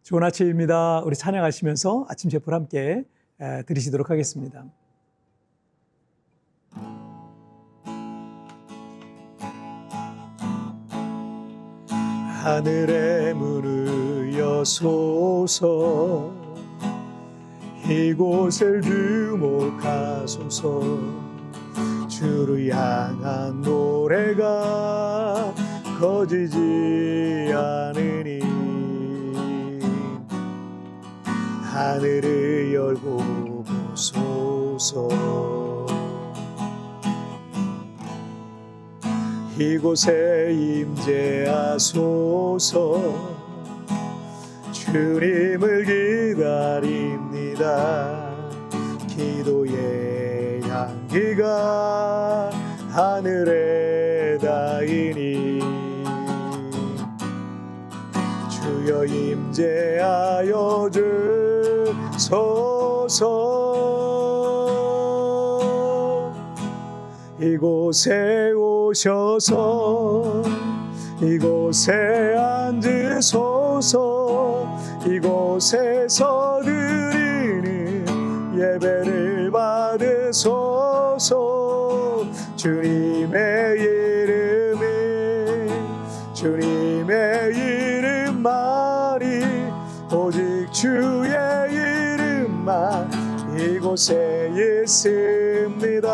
좋은 아침입니다. 우리 찬양하시면서 아침 제풀 함께 들으시도록 하겠습니다. 하늘의 문을 여소서, 이곳을 주목하소서. 주를 향한 노래가 거지지 않으니 하늘을 열고 보소서. 이곳에 임재하소서. 주님을 기다립니다. 기도의 향기가 하늘에 닿으니 주여 임재하여 주소서. 이곳에 오셔서 이곳에 앉으소서. 이곳에서 드리는 예배를 받으소서. 주님의 이름만이 오직 주의 이름만 이곳에 있습니다.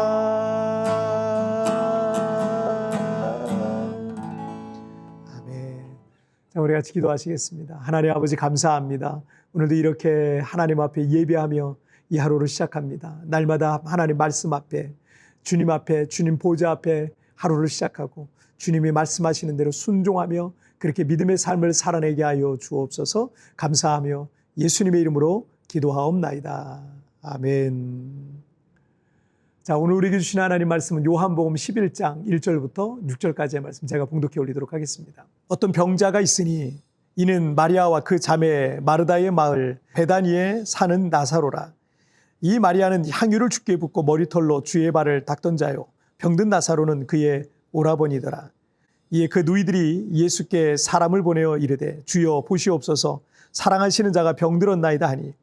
우리 같이 기도하시겠습니다. 하나님 아버지 감사합니다. 오늘도 이렇게 하나님 앞에 예배하며 이 하루를 시작합니다. 날마다 하나님 말씀 앞에, 주님 보좌 앞에 하루를 시작하고 주님이 말씀하시는 대로 순종하며 그렇게 믿음의 삶을 살아내게 하여 주옵소서. 감사하며 예수님의 이름으로 기도하옵나이다. 아멘. 자, 오늘 우리에게 주신 하나님 말씀은 요한복음 11장 1절부터 6절까지의 말씀 제가 봉독해 올리도록 하겠습니다. 어떤 병자가 있으니 이는 마리아와 그 자매 마르다의 마을 베다니에 사는 나사로라. 이 마리아는 향유를 주께 붓고 머리털로 주의 발을 닦던 자요, 병든 나사로는 그의 오라버니더라. 이에 그 누이들이 예수께 사람을 보내어 이르되 주여 보시옵소서, 사랑하시는 자가 병들었나이다 하니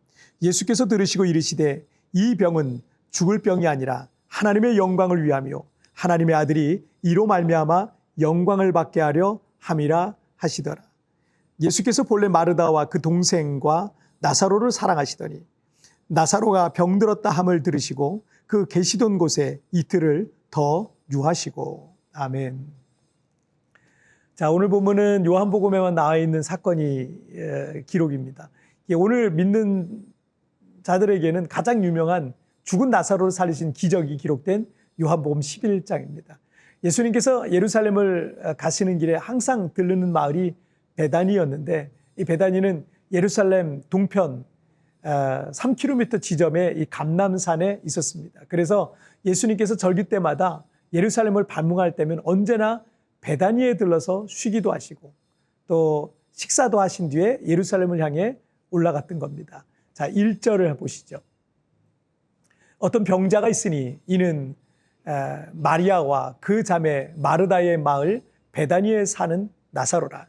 예수께서 들으시고 이르시되 이 병은 죽을 병이 아니라 하나님의 영광을 위하며 하나님의 아들이 이로 말미암아 영광을 받게 하려 함이라 하시더라. 예수께서 본래 마르다와 그 동생과 나사로를 사랑하시더니 나사로가 병들었다 함을 들으시고 그 계시던 곳에 이틀을 더 유하시고. 아멘. 자, 오늘 본문은 요한복음에만 나와 있는 사건이 기록입니다. 오늘 믿는 자들에게는 가장 유명한 죽은 나사로를 살리신 기적이 기록된 요한복음 11장입니다. 예수님께서 예루살렘을 가시는 길에 항상 들르는 마을이 베다니였는데, 이 베다니는 예루살렘 동편 3km 지점에 이 감람산에 있었습니다. 그래서 예수님께서 절기 때마다 예루살렘을 방문할 때면 언제나 베다니에 들러서 쉬기도 하시고 또 식사도 하신 뒤에 예루살렘을 향해 올라갔던 겁니다. 자, 1절을 보시죠. 어떤 병자가 있으니 이는 마리아와 그 자매 마르다의 마을 베다니에 사는 나사로라.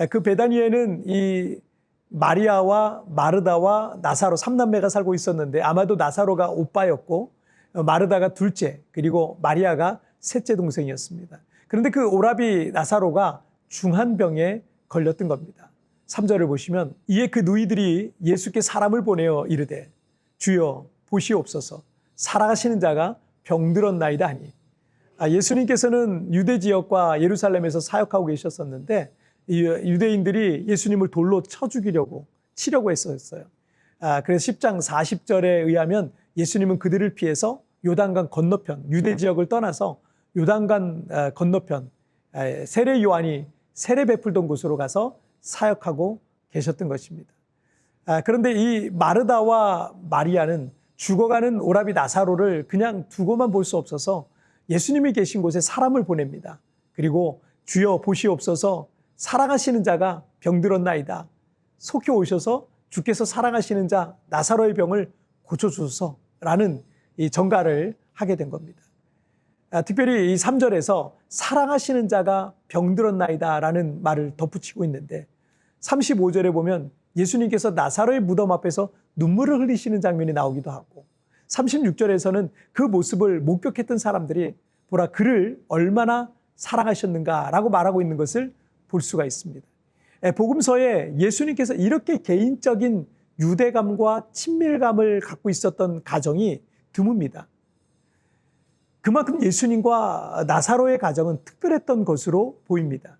그 베다니에는 이 마리아와 마르다와 나사로 3남매가 살고 있었는데 아마도 나사로가 오빠였고 마르다가 둘째, 그리고 마리아가 셋째 동생이었습니다. 그런데 그 오라비 나사로가 중한병에 걸렸던 겁니다. 3절을 보시면 이에 그 누이들이 예수께 사람을 보내어 이르되 주여 보시옵소서, 살아가시는 자가 병들었나이다 하니. 예수님께서는 유대 지역과 예루살렘에서 사역하고 계셨었는데 유대인들이 예수님을 돌로 쳐 죽이려고 치려고 했었어요. 그래서 10장 40절에 의하면 예수님은 그들을 피해서 요단강 건너편, 유대 지역을 떠나서 요단강 건너편 세례 요한이 세례 베풀던 곳으로 가서 사역하고 계셨던 것입니다. 그런데 이 마르다와 마리아는 죽어가는 오라비 나사로를 그냥 두고만 볼 수 없어서 예수님이 계신 곳에 사람을 보냅니다. 그리고 주여 보시옵소서, 사랑하시는 자가 병들었나이다. 속히 오셔서 주께서 사랑하시는 자 나사로의 병을 고쳐주소서라는 이 전가를 하게 된 겁니다. 특별히 이 3절에서 사랑하시는 자가 병들었나이다 라는 말을 덧붙이고 있는데 35절에 보면 예수님께서 나사로의 무덤 앞에서 눈물을 흘리시는 장면이 나오기도 하고 36절에서는 그 모습을 목격했던 사람들이 보라 그를 얼마나 사랑하셨는가라고 말하고 있는 것을 볼 수가 있습니다. 복음서에 예수님께서 이렇게 개인적인 유대감과 친밀감을 갖고 있었던 가정이 드뭅니다. 그만큼 예수님과 나사로의 가정은 특별했던 것으로 보입니다.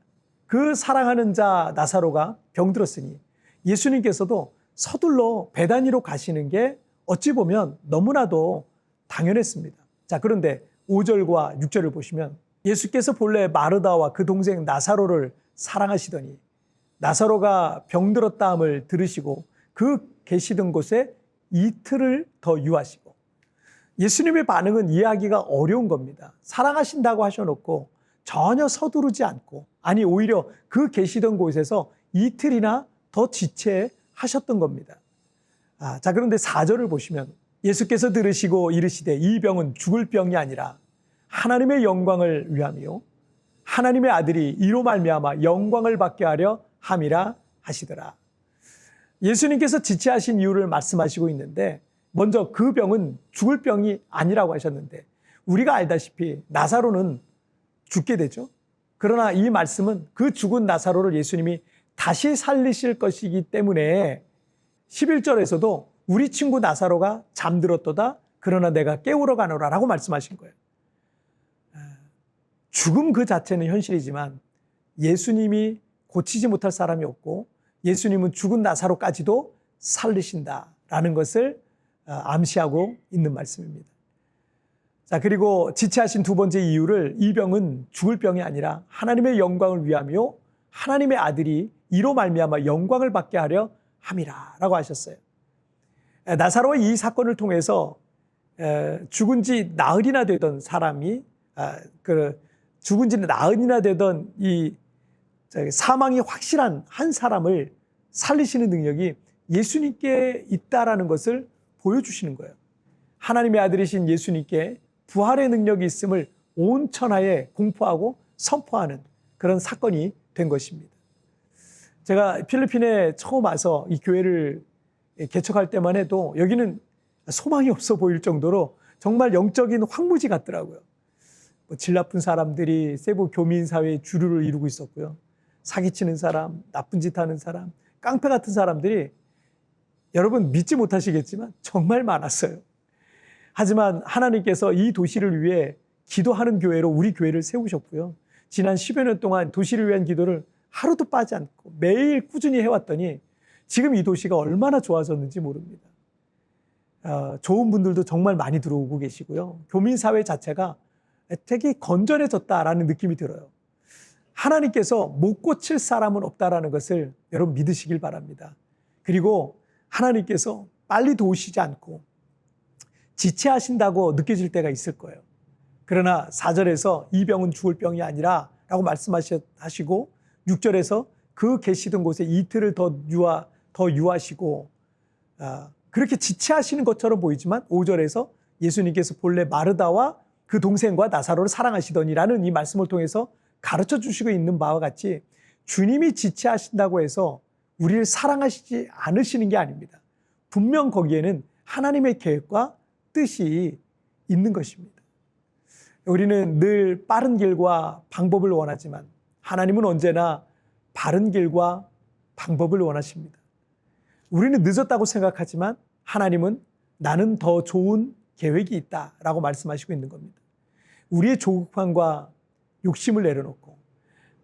그 사랑하는 자 나사로가 병들었으니 예수님께서도 서둘러 베다니로 가시는 게 어찌 보면 너무나도 당연했습니다. 자, 그런데 5절과 6절을 보시면 예수께서 본래 마르다와 그 동생 나사로를 사랑하시더니 나사로가 병들었다함을 들으시고 그 계시던 곳에 이틀을 더 유하시고 예수님의 반응은 이해하기가 어려운 겁니다. 사랑하신다고 하셔놓고 전혀 서두르지 않고 아니 오히려 그 계시던 곳에서 이틀이나 더 지체하셨던 겁니다. 자, 그런데 4절을 보시면 예수께서 들으시고 이르시되 이 병은 죽을 병이 아니라 하나님의 영광을 위함이요 하나님의 아들이 이로 말미암아 영광을 받게 하려 함이라 하시더라. 예수님께서 지체하신 이유를 말씀하시고 있는데 먼저 그 병은 죽을 병이 아니라고 하셨는데 우리가 알다시피 나사로는 죽게 되죠. 그러나 이 말씀은 그 죽은 나사로를 예수님이 다시 살리실 것이기 때문에 11절에서도 우리 친구 나사로가 잠들었도다 그러나 내가 깨우러 가노라 라고 말씀하신 거예요. 죽음 그 자체는 현실이지만 예수님이 고치지 못할 사람이 없고 예수님은 죽은 나사로까지도 살리신다라는 것을 암시하고 있는 말씀입니다. 자, 그리고 지체하신 두 번째 이유를 이 병은 죽을 병이 아니라 하나님의 영광을 위하며 하나님의 아들이 이로 말미암아 영광을 받게 하려 함이라 라고 하셨어요. 나사로의 이 사건을 통해서 죽은 지 나흘이나 되던 사람이 죽은 지 나흘이나 되던 이 사망이 확실한 한 사람을 살리시는 능력이 예수님께 있다라는 것을 보여주시는 거예요. 하나님의 아들이신 예수님께 부활의 능력이 있음을 온 천하에 공포하고 선포하는 그런 사건이 된 것입니다. 제가 필리핀에 처음 와서 이 교회를 개척할 때만 해도 여기는 소망이 없어 보일 정도로 정말 영적인 황무지 같더라고요. 질 나쁜 사람들이 세부 교민 사회의 주류를 이루고 있었고요. 사기치는 사람, 나쁜 짓 하는 사람, 깡패 같은 사람들이 여러분 믿지 못하시겠지만 정말 많았어요. 하지만 하나님께서 이 도시를 위해 기도하는 교회로 우리 교회를 세우셨고요. 지난 10여 년 동안 도시를 위한 기도를 하루도 빠지 않고 매일 꾸준히 해왔더니 지금 이 도시가 얼마나 좋아졌는지 모릅니다. 좋은 분들도 정말 많이 들어오고 계시고요. 교민사회 자체가 되게 건전해졌다라는 느낌이 들어요. 하나님께서 못 고칠 사람은 없다라는 것을 여러분 믿으시길 바랍니다. 그리고 하나님께서 빨리 도우시지 않고 지체하신다고 느껴질 때가 있을 거예요. 그러나 4절에서 이 병은 죽을 병이 아니라 라고 말씀하시고 6절에서 그 계시던 곳에 이틀을 더 유하시고 그렇게 지체하시는 것처럼 보이지만 5절에서 예수님께서 본래 마르다와 그 동생과 나사로를 사랑하시더니라는 이 말씀을 통해서 가르쳐 주시고 있는 바와 같이 주님이 지체하신다고 해서 우리를 사랑하시지 않으시는 게 아닙니다. 분명 거기에는 하나님의 계획과 뜻이 있는 것입니다. 우리는 늘 빠른 길과 방법을 원하지만 하나님은 언제나 바른 길과 방법을 원하십니다. 우리는 늦었다고 생각하지만 하나님은 나는 더 좋은 계획이 있다라고 말씀하시고 있는 겁니다. 우리의 조급함과 욕심을 내려놓고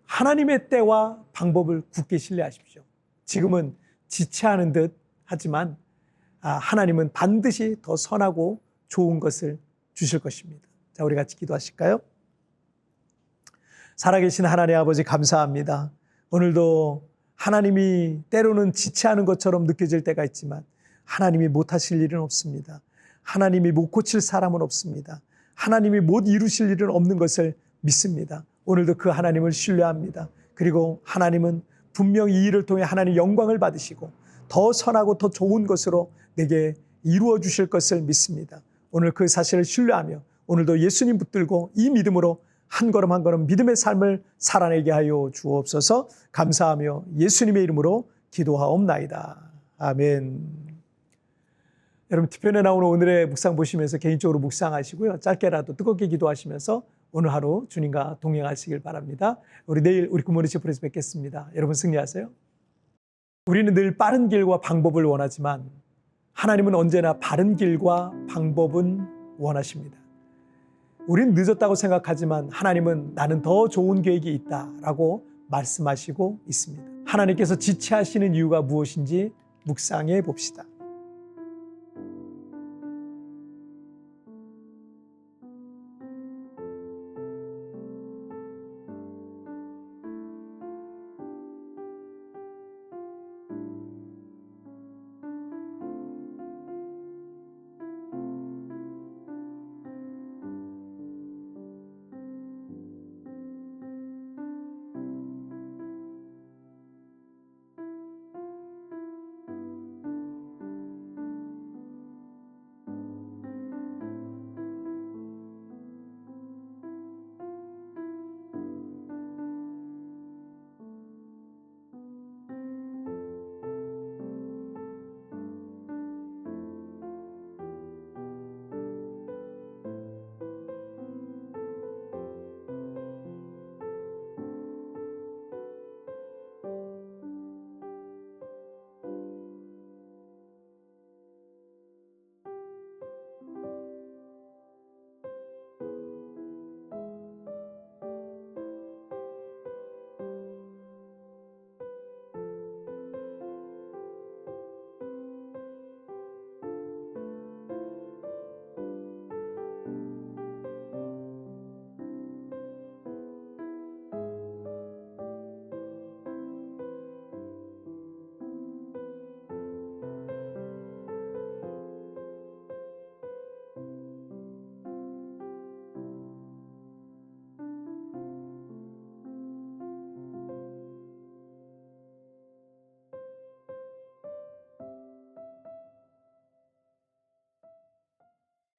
하나님의 때와 방법을 굳게 신뢰하십시오. 지금은 지체하는 듯 하지만 하나님은 반드시 더 선하고 좋은 것을 주실 것입니다. 자, 우리 같이 기도하실까요? 살아계신 하나님 아버지 감사합니다. 오늘도 하나님이 때로는 지체하는 것처럼 느껴질 때가 있지만 하나님이 못하실 일은 없습니다. 하나님이 못 고칠 사람은 없습니다. 하나님이 못 이루실 일은 없는 것을 믿습니다. 오늘도 그 하나님을 신뢰합니다. 그리고 하나님은 분명히 이 일을 통해 하나님 영광을 받으시고 더 선하고 더 좋은 것으로 내게 이루어 주실 것을 믿습니다. 오늘 그 사실을 신뢰하며 오늘도 예수님 붙들고 이 믿음으로 한 걸음 한 걸음 믿음의 삶을 살아내게 하여 주옵소서. 감사하며 예수님의 이름으로 기도하옵나이다. 아멘. 여러분 티편에 나오는 오늘의 묵상 보시면서 개인적으로 묵상하시고요. 짧게라도 뜨겁게 기도하시면서 오늘 하루 주님과 동행하시길 바랍니다. 우리 내일 우리 굿모닝 체프에서 뵙겠습니다. 여러분 승리하세요. 우리는 늘 빠른 길과 방법을 원하지만 하나님은 언제나 바른 길과 방법은 원하십니다. 우리는 늦었다고 생각하지만 하나님은 나는 더 좋은 계획이 있다라고 말씀하시고 있습니다. 하나님께서 지체하시는 이유가 무엇인지 묵상해 봅시다.